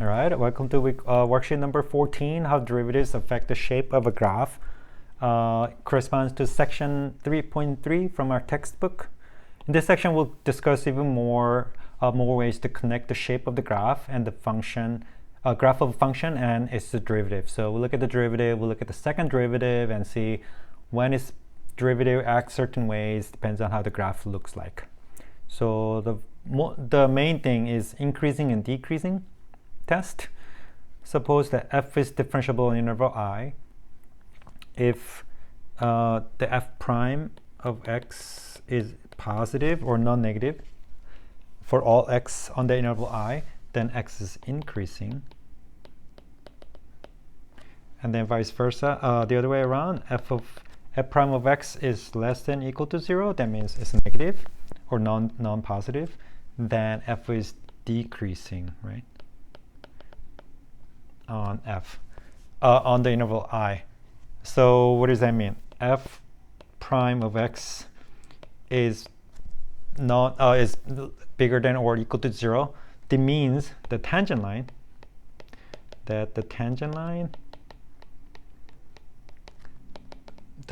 All right, welcome to worksheet number 14, how derivatives affect the shape of a graph. Corresponds to section 3.3 from our textbook. In this section, we'll discuss even more ways to connect the shape of the graph and the function, graph of a function and its derivative. So we'll look at the derivative, we'll look at the second derivative and see when its derivative acts certain ways, depends on how the graph looks like. So the main thing is increasing and decreasing test. Suppose that f is differentiable in interval I. If the f prime of x is positive or non-negative for all x on the interval I, then x is increasing. And then vice versa, the other way around, f prime of x is less than or equal to 0, that means it's negative or non-positive, then f is decreasing, right? On f on the interval I. So what does that mean? F prime of x is is bigger than or equal to 0. That means the tangent line, the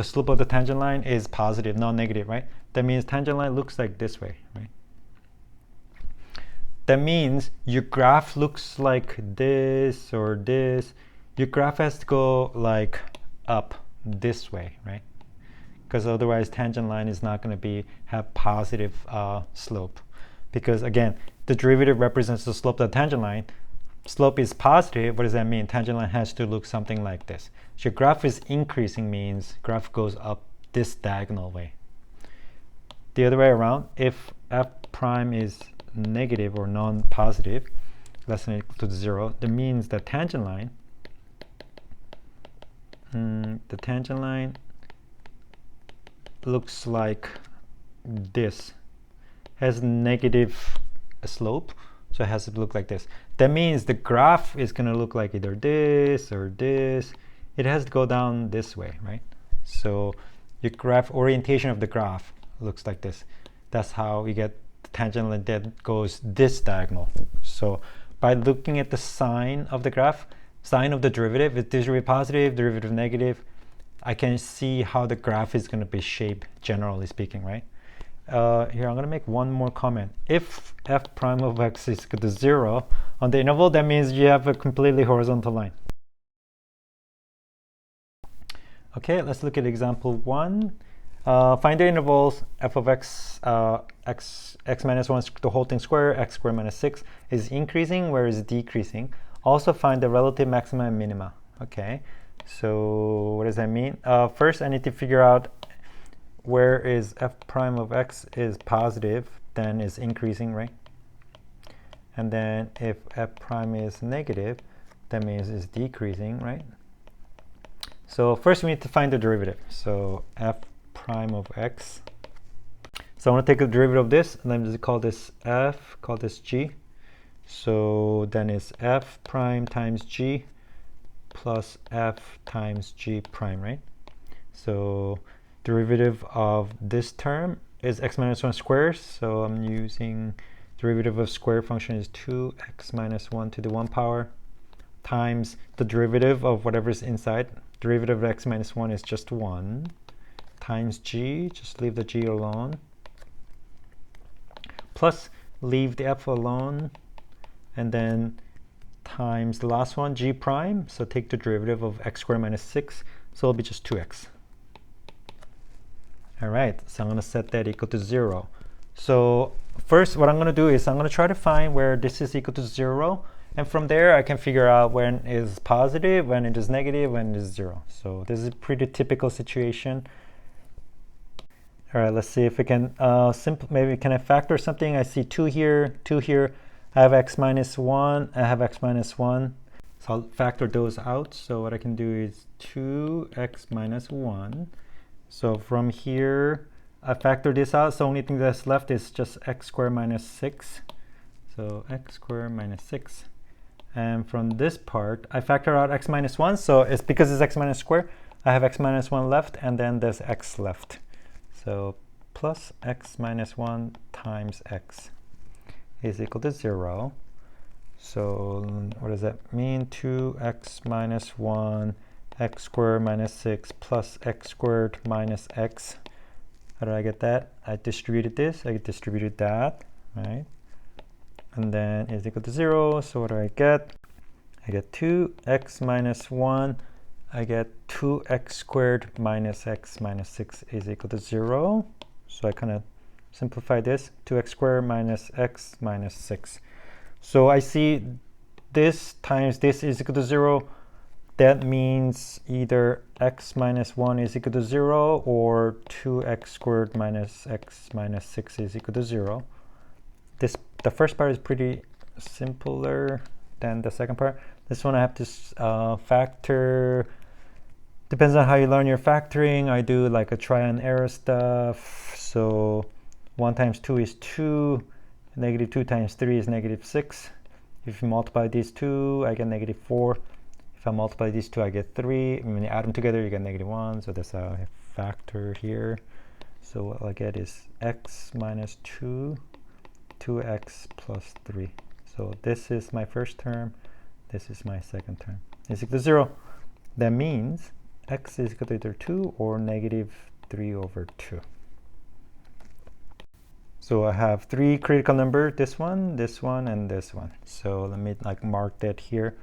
slope of the tangent line is positive, not negative, right? That means tangent line looks like this way, right? That means your graph looks like this or this. Your graph has to go like up this way, right? Because otherwise tangent line is not going to have positive slope. Because again, the derivative represents the slope of the tangent line. Slope is positive. What does that mean? Tangent line has to look something like this. So your graph is increasing means graph goes up this diagonal way. The other way around, if f prime is negative or non-positive, less than or equal to 0, that means the tangent line, looks like this, has negative slope, so it has to look like this. That means the graph is going to look like either this or this. It has to go down this way, right? So your graph orientation of the graph looks like this. That's how we get the tangent line that goes this diagonal. So by looking at the sign of the graph, sign of the derivative, if derivative positive, derivative negative, I can see how the graph is going to be shaped, generally speaking, right? Here, I'm going to make one more comment. If f prime of x is equal to 0 on the interval, that means you have a completely horizontal line. Okay, let's look at example 1. Find the intervals f of x, x minus 1, the whole thing square, x squared minus 6 is increasing, whereas decreasing. Also find the relative maxima and minima. Okay, so what does that mean? First, I need to figure out where is f prime of x is positive, then is increasing, right? And then if f prime is negative, that means it's decreasing, right? So first we need to find the derivative. So f prime of x. So I want to take the derivative of this, and then just call this f, call this g. So then it's f prime times g plus f times g prime, right? So derivative of this term is x minus 1 squared. So I'm using derivative of square function is 2x minus 1 to the 1 power times the derivative of whatever's inside. Derivative of x minus 1 is just 1 times g, just leave the g alone, plus leave the f alone, and then times the last one, g prime, so take the derivative of x squared minus 6, so it'll be just 2x. All right, so I'm going to set that equal to 0. So first what I'm going to do is I'm going to try to find where this is equal to 0, and from there I can figure out when it is positive, when it is negative, when it is 0. So this is a pretty typical situation. All right, let's see if we can maybe can I factor something? I see 2 here, 2 here. I have x minus 1, I have x minus 1. So I'll factor those out. So what I can do is 2x minus 1. So from here, I factor this out. So only thing that's left is just x squared minus 6. So x squared minus 6. And from this part, I factor out x minus 1. So it's because it's x minus square, I have x minus 1 left, and then there's x left. So plus x minus 1 times x is equal to 0. So what does that mean? 2x minus 1, x squared minus 6 plus x squared minus x. How did I get that? I distributed this, I distributed that, right? And then is equal to 0. So what do I get? I get 2x minus 1. I get 2x squared minus x minus 6 is equal to 0. So I kind of simplify this. 2x squared minus x minus 6. So I see this times this is equal to 0. That means either x minus 1 is equal to 0 or 2x squared minus x minus 6 is equal to 0. The first part is pretty simpler than the second part. This one I have to factor. Depends on how you learn your factoring. I do like a try and error stuff. So 1 times 2 is 2. Negative 2 times 3 is negative 6. If you multiply these two, I get negative 4. If I multiply these two, I get 3. And when you add them together, you get negative 1. So that's how I factor here. So what I get is x minus 2, 2x plus 3. So this is my first term. This is my second term. Is equal to 0. That means x is equal to either 2 or negative 3 over 2. So I have 3 critical numbers, this one, and this one. So let me like mark that here.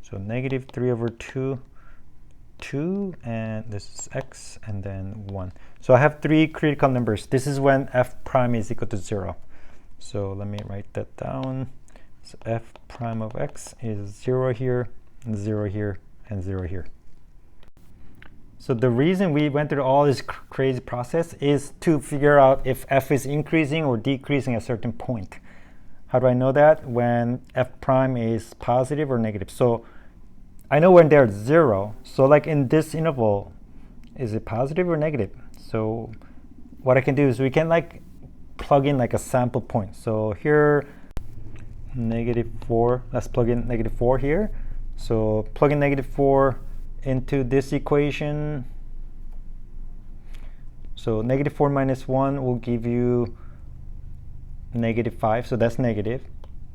So negative 3 over 2, 2, and this is x, and then 1. So I have 3 critical numbers. This is when f prime is equal to 0. So let me write that down. So f prime of x is 0 here, and 0 here, and 0 here. So the reason we went through all this crazy process is to figure out if f is increasing or decreasing at a certain point. How do I know that? When f prime is positive or negative. So I know when they're 0. So like in this interval, is it positive or negative? So what I can do is we can like plug in like a sample point. So here, negative 4, let's plug in negative 4 here. So plug in negative 4 into this equation. So negative 4 minus 1 will give you negative 5. So that's negative.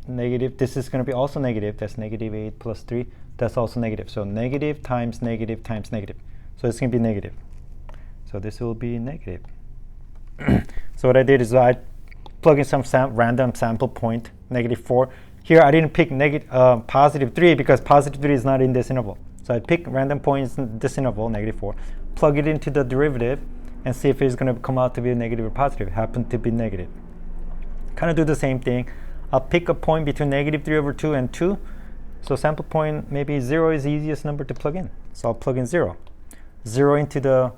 Negative, this is going to be also negative. That's negative 8 plus 3. That's also negative. So negative times negative times negative. So it's going to be negative. So this will be negative. So what I did is I plug in some random sample point, negative 4. Here I didn't pick positive 3 because positive 3 is not in this interval. So I pick random points in this interval, negative 4, plug it into the derivative, and see if it's going to come out to be negative or positive. It happened to be negative. Kind of do the same thing. I'll pick a point between negative 3 over 2 and 2. So sample point, maybe 0 is the easiest number to plug in. So I'll plug in 0. 0 into the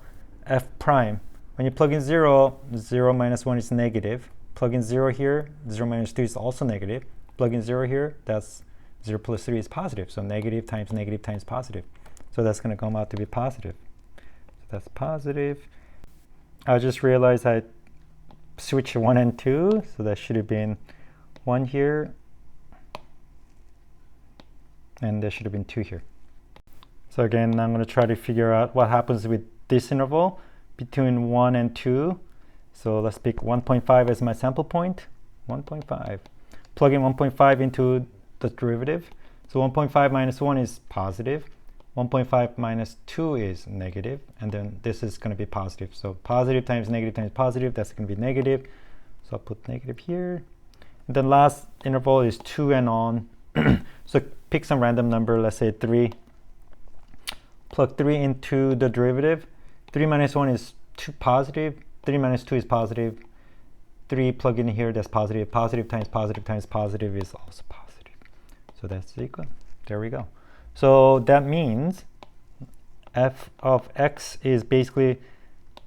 f prime. When you plug in 0, 0 minus 1 is negative. Plug in 0 here, 0 minus 2 is also negative. Plug in 0 here, that's 0 plus 3 is positive. So negative times positive. So that's going to come out to be positive. So that's positive. I just realized I switched 1 and 2. So that should have been 1 here. And there should have been 2 here. So again, I'm going to try to figure out what happens with this interval between 1 and 2. So let's pick 1.5 as my sample point. 1.5. Plug in 1.5 into the derivative. So 1.5 minus 1 is positive. 1.5 minus 2 is negative. And then this is going to be positive. So positive times positive, that's going to be negative. So I'll put negative here. And then last interval is 2 and on. So pick some random number, let's say 3. Plug 3 into the derivative. 3 minus 1 is 2 positive. 3 minus 2 is positive. 3 plug in here, that's positive. Positive times positive is also positive. So that's equal. There we go. So that means f of x is basically,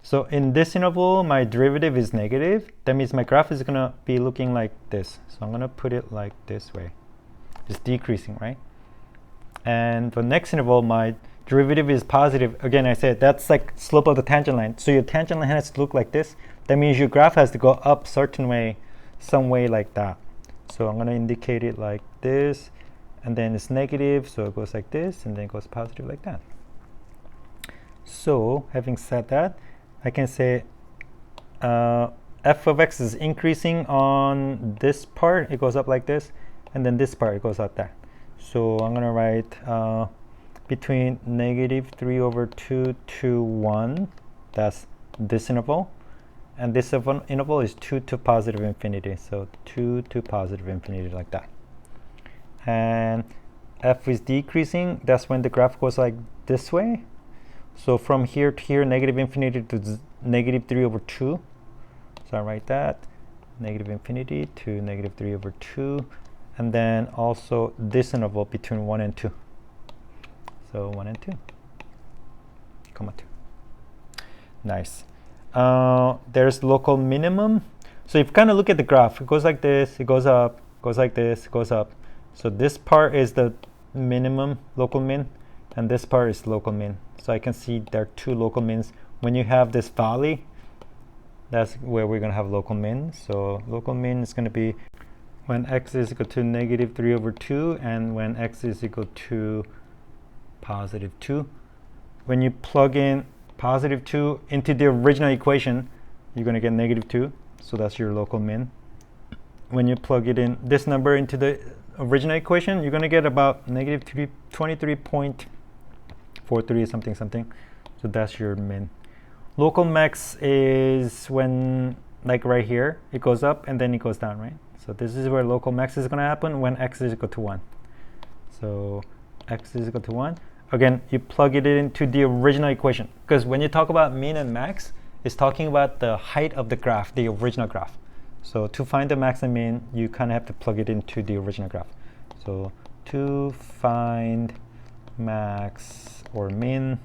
so in this interval, my derivative is negative. That means my graph is going to be looking like this. So I'm going to put it like this way. It's decreasing, right? And the next interval, my derivative is positive. Again, I said that's like slope of the tangent line. So your tangent line has to look like this. That means your graph has to go up certain way, some way like that. So I'm going to indicate it like this. And then it's negative, so it goes like this, and then it goes positive like that. So having said that, I can say f of x is increasing on this part, it goes up like this, and then this part, it goes up that. So I'm going to write between -3/2 to 1, that's this interval, and this interval is 2 to positive infinity, so 2 to positive infinity, like that. And f is decreasing, that's when the graph goes like this way. So from here to here, -infinity to -3/2. So I write that, -infinity to -3/2, and then also this interval between 1 and 2. So 1 and 2, comma 2. Nice. There's local minimum. So if you kind of look at the graph, it goes like this, it goes up, goes like this, it goes up. So this part is the minimum, local min, and this part is local min. So I can see there are two local mins. When you have this valley, that's where we're going to have local min. So local min is going to be when x is equal to -3/2 and when x is equal to +2. When you plug in +2 into the original equation, you're going to get -2. So that's your local min. When you plug it in, this number into the original equation, you're going to get about -23.43 something something. So that's your min. Local max is when, like right here, it goes up and then it goes down, right? So this is where local max is going to happen when x is equal to 1. So x is equal to 1. Again, you plug it into the original equation, because when you talk about min and max, it's talking about the height of the graph, the original graph. So to find the max and min, you kind of have to plug it into the original graph. So to find max or min,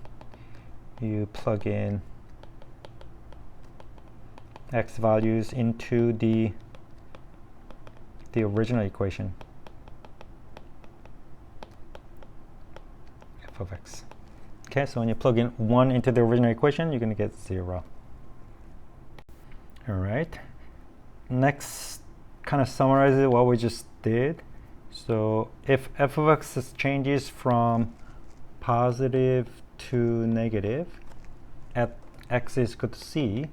you plug in x values into the original equation, f of x. Okay, so when you plug in 1 into the original equation, you're going to get 0. All right. Next, kind of summarizes what we just did. So if f of x changes from positive to negative at x is equal to c,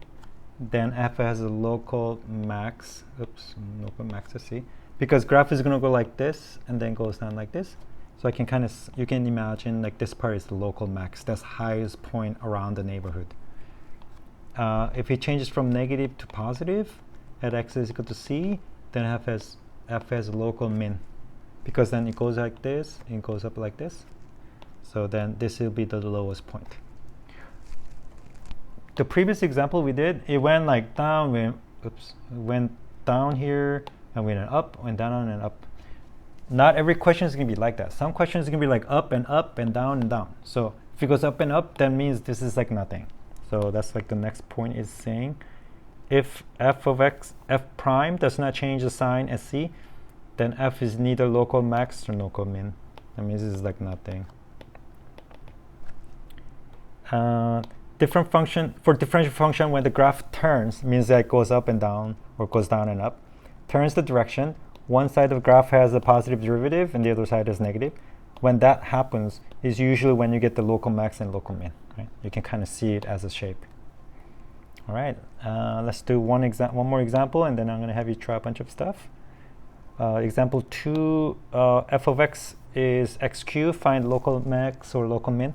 then f has a local max. Oops, local max at c, because graph is going to go like this and then goes down like this. So I can kind of, you can imagine like this part is the local max. That's highest point around the neighborhood. If it changes from negative to positive at x is equal to c, then f has a local min, because then it goes like this and it goes up like this. So then this will be the lowest point. The previous example we did, it went like down, went down here and went up, went down and up. Not every question is going to be like that. Some questions are going to be like up and down and down. So if it goes up and up, that means this is like nothing. So that's like the next point is saying, if f of x, f prime does not change the sign as c, then f is neither local max nor local min. That means this is like nothing. Different function, for differential function, when the graph turns, means that it goes up and down or goes down and up. Turns the direction. One side of the graph has a positive derivative and the other side is negative. When that happens is usually when you get the local max and local min. Right? You can kind of see it as a shape. All right, let's do one more example, and then I'm going to have you try a bunch of stuff. Example 2, f of x is x cubed. Find local max or local min.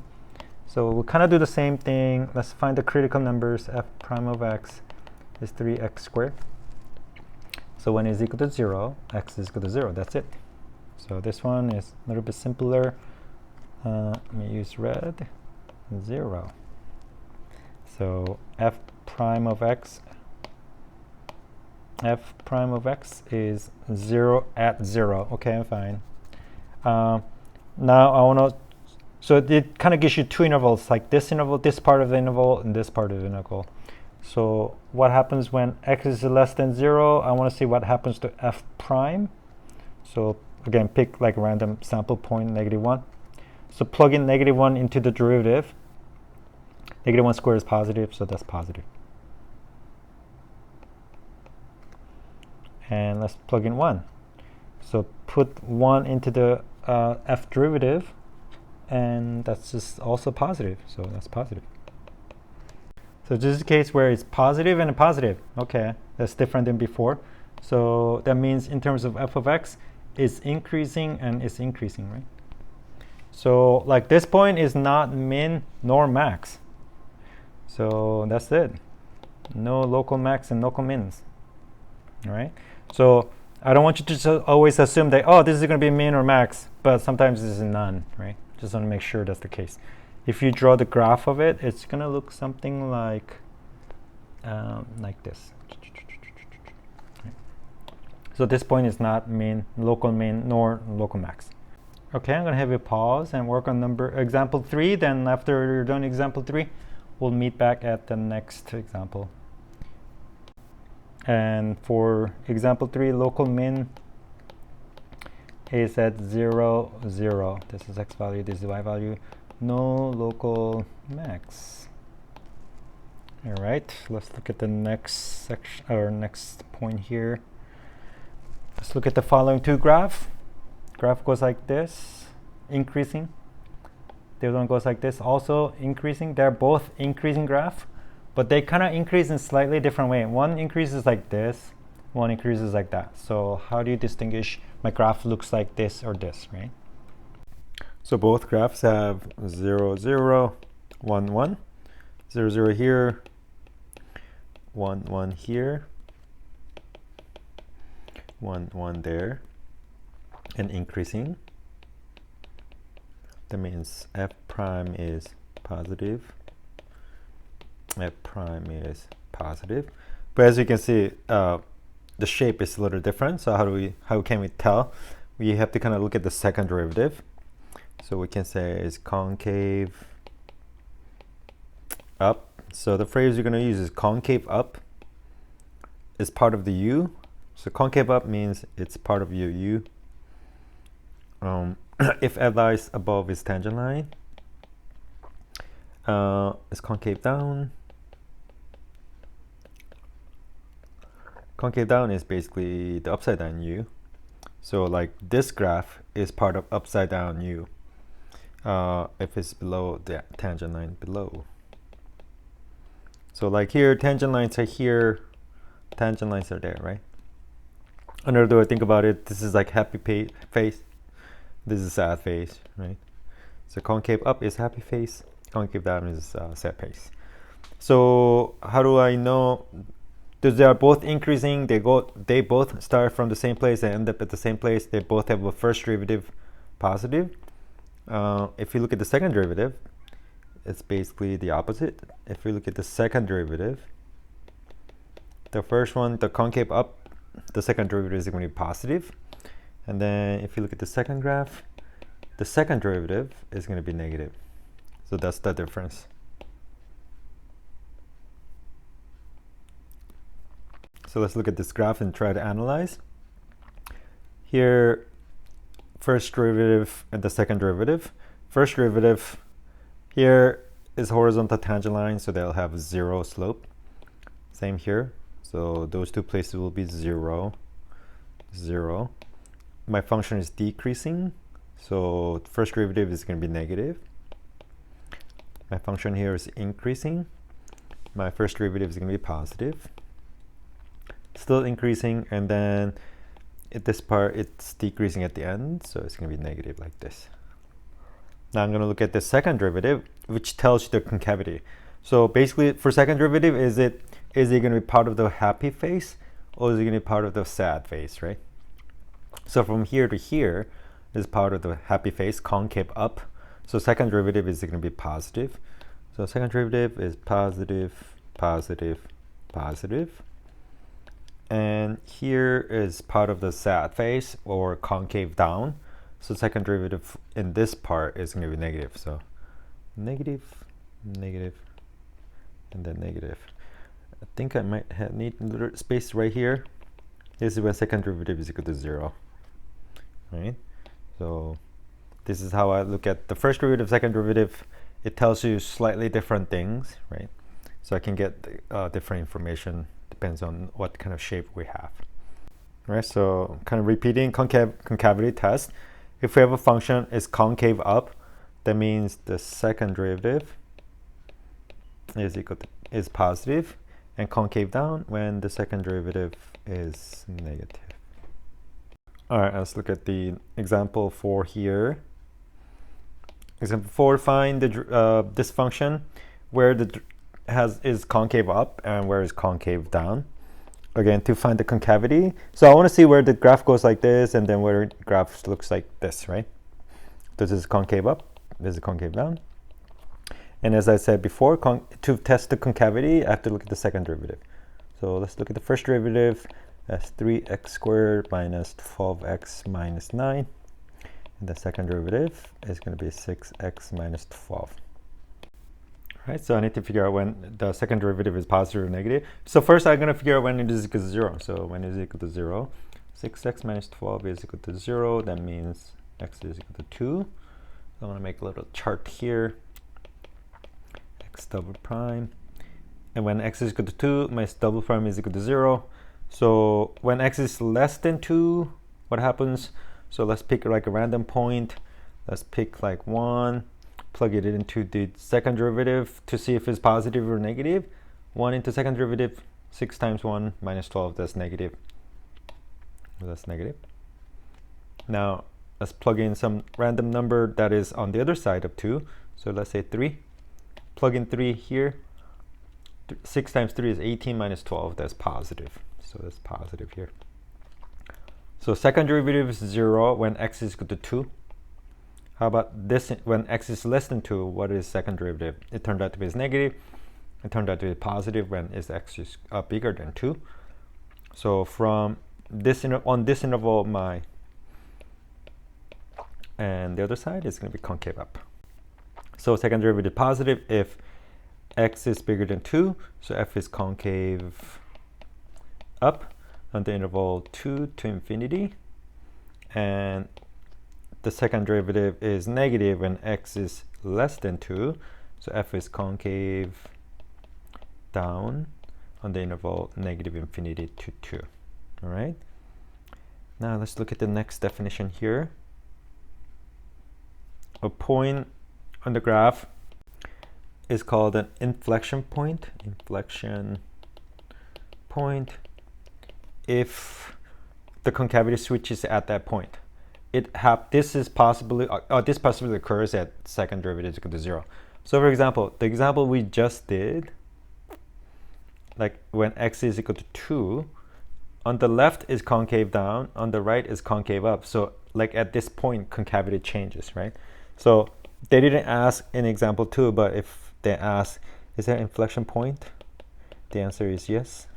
So we'll kind of do the same thing. Let's find the critical numbers. F prime of x is 3x squared. So when it's equal to 0, x is equal to 0. That's it. So this one is a little bit simpler. Let me use red. 0. So f prime of x is 0 at 0. Okay, I'm fine. Now I want to, so it kind of gives you two intervals, like this interval, this part of the interval, and this part of the interval. So what happens when x is less than 0? I want to see what happens to f prime. So again, pick like a random sample point, -1. So plug in -1 into the derivative. -1 squared is positive, so that's positive. And let's plug in 1. So put 1 into the f derivative, and that's just also positive, so that's positive. So this is a case where it's positive and a positive. Okay, That's different than before. So that means in terms of f of x, it's increasing and it's increasing, right? So like this point is not min nor max. So that's it. No local max and local mins. All right. So I don't want you to just always assume that, oh, this is going to be min or max, but sometimes this is none, right? Just want to make sure that's the case. If you draw the graph of it, it's going to look something like this. So this point is not min, nor local max. Okay, I'm going to have you pause and work on example 3. Then after you're done example 3, we'll meet back at the next example. And for example 3, local min is at 0, 0. This is x value, this is y value. No local max. All right, let's look at the next section or next point here. Let's look at the following two graphs. Graph goes like this, increasing. The other one goes like this, also increasing. They're both increasing graph, but they kind of increase in slightly different way. One increases like this, one increases like that. So how do you distinguish my graph looks like this or this, right? So both graphs have 0, 0, 1, 1, 0, 0 here, 1, 1 here, 1, 1 there, and increasing. That means f prime is positive, f prime is positive. But as you can see, the shape is a little different. So how can we tell? We have to kind of look at the second derivative. So we can say it's concave up. So the phrase you're going to use is concave up is part of the u. So concave up means it's part of your u. If f lies above its tangent line, it's concave down. Concave down is basically the upside down u. So like this graph is part of upside down u if it's below the tangent line below. So like here, tangent lines are here, tangent lines are there, right? Another way to think about it, this is like happy face, this is sad face, right? So concave up is happy face, concave down is sad face. So how do I know? Because they are both increasing, they both start from the same place and end up at the same place. They both have a first derivative positive. If you look at the second derivative, it's basically the opposite. If we look at the second derivative, the first one, the concave up, the second derivative is going to be positive. And then if you look at the second graph, the second derivative is going to be negative. So that's the difference. So let's look at this graph and try to analyze. Here, first derivative and the second derivative. First derivative here is horizontal tangent line, so they'll have 0 slope. Same here. So those two places will be 0, 0. My function is decreasing, so first derivative is going to be negative. My function here is increasing. My first derivative is going to be positive. Still increasing, and then at this part it's decreasing at the end, so it's going to be negative like this. Now I'm going to look at the second derivative, which tells you the concavity. So basically for second derivative, is it going to be part of the happy face or is it going to be part of the sad face, right? So from here to here is part of the happy face, concave up. So second derivative is going to be positive. So second derivative is positive, positive, positive. And here is part of the sad face or concave down. So second derivative in this part is going to be negative. So negative, negative, and then negative. I think I might need a little space right here. This is when second derivative is equal to 0. Right? So this is how I look at the first derivative, second derivative. It tells you slightly different things, right? So I can get different information. Depends on what kind of shape we have. All right, so kind of repeating concavity test. If we have a function is concave up, that means the second derivative is positive, and concave down when the second derivative is negative. All right, let's look at the example 4 here. Example 4, find the this function where the is concave up and where is concave down. Again, to find the concavity. So I want to see where the graph goes like this and then where the graph looks like this, right? This is concave up, this is concave down. And as I said before, to test the concavity, I have to look at the second derivative. So let's look at the first derivative. That's 3x squared minus 12x minus 9. And the second derivative is going to be 6x minus 12. All right, so I need to figure out when the second derivative is positive or negative. So first I'm going to figure out when it is equal to 0. So when it is equal to 0, 6x minus 12 is equal to 0. That means x is equal to 2. So I'm going to make a little chart here. X double prime. And when x is equal to 2, my double prime is equal to 0. So when x is less than 2, what happens? So let's pick like a random point. Let's pick like 1, plug it into the second derivative to see if it's positive or negative. 1 into second derivative, 6 times 1 minus 12, that's negative. That's negative. Now let's plug in some random number that is on the other side of 2. So let's say 3. Plug in 3 here. 6 times 3 is 18 minus 12, that's positive. So that's positive here. So second derivative is 0 when x is equal to 2. How about this when x is less than 2? What is second derivative? It turned out to be negative. It turned out to be positive when x is bigger than 2. So from this on this interval, and the other side is going to be concave up. So second derivative positive if x is bigger than 2. So f is concave up on the interval 2 to infinity, and the second derivative is negative when x is less than 2, so f is concave down on the interval negative infinity to 2. All right, now let's look at the next definition here. A point on the graph is called an inflection point. Inflection point if the concavity switches at that point. This possibly occurs at second derivative is equal to 0. So for example, the example we just did, like when x is equal to 2, on the left is concave down, on the right is concave up. So like at this point, concavity changes, right? So they didn't ask in example 2, but if they ask, is there an inflection point? The answer is yes.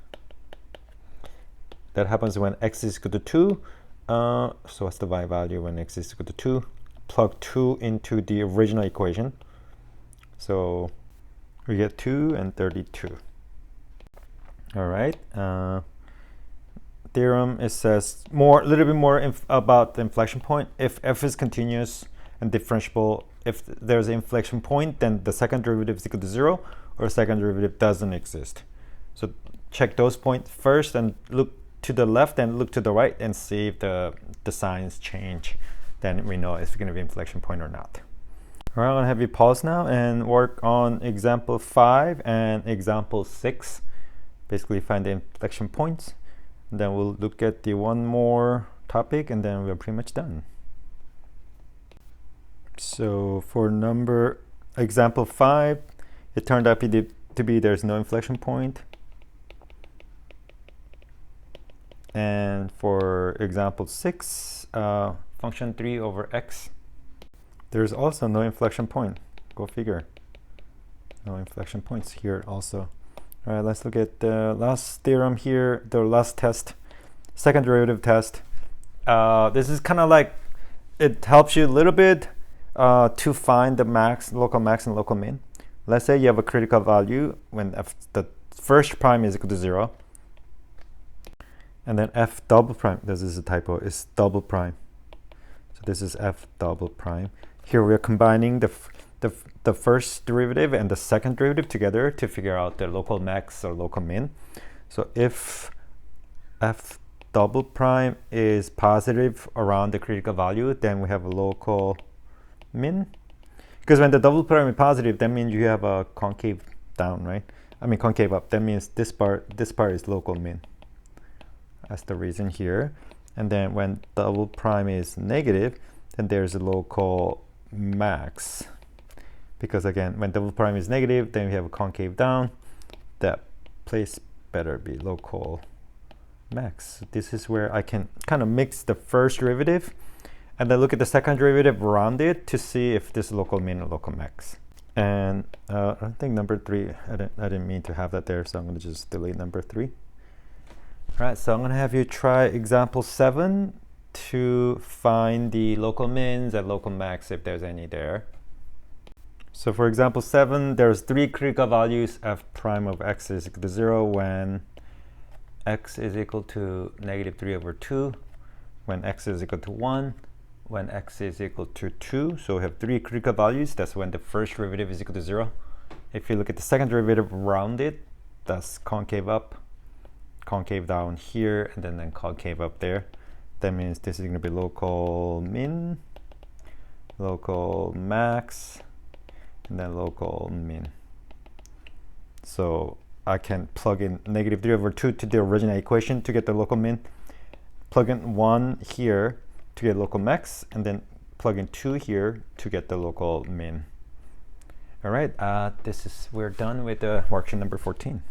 That happens when x is equal to 2. So what's the y value when x is equal to 2? Plug 2 into the original equation. So we get 2 and 32. All right. Theorem, it says a little bit more about the inflection point. If f is continuous and differentiable, if there's an inflection point, then the second derivative is equal to 0, or second derivative doesn't exist. So check those points first and look to the left and look to the right and see if the signs change. Then we know if it's going to be inflection point or not. All right, I'm going to have you pause now and work on example 5 and example 6. Basically find the inflection points. And then we'll look at the one more topic and then we're pretty much done. So for example 5, it turned out to be there's no inflection point. And for example 6, function 3 over x, there's also no inflection point. Go figure. No inflection points here also. All right, let's look at the last theorem here, the last test, second derivative test. This is kind of like, it helps you a little bit to find the local max and local min. Let's say you have a critical value when the first prime is equal to 0. And then f double prime, this is a typo, is double prime. So this is f double prime. Here we are combining the first derivative and the second derivative together to figure out the local max or local min. So if f double prime is positive around the critical value, then we have a local min. Because when the double prime is positive, that means you have a concave down, right? I mean concave up. That means this part is local min. That's the reason here. And then when double prime is negative, then there's a local max. Because again, when double prime is negative, then we have a concave down. That place better be local max. This is where I can kind of mix the first derivative and then look at the second derivative around it to see if this is local min or local max. And I think number 3, I didn't mean to have that there, so I'm going to just delete number 3. All right, so I'm going to have you try example 7 to find the local mins and local max if there's any there. So for example 7, there's 3 critical values f prime of x is equal to 0 when x is equal to -3/2, when x is equal to 1, when x is equal to 2. So we have 3 critical values. That's when the first derivative is equal to 0. If you look at the second derivative around it, that's concave up, concave down here, and then concave up there. That means this is going to be local min, local max, and then local min. So I can plug in -3/2 to the original equation to get the local min, plug in 1 here to get local max, and then plug in 2 here to get the local min. All right, we're done with the worksheet number 14.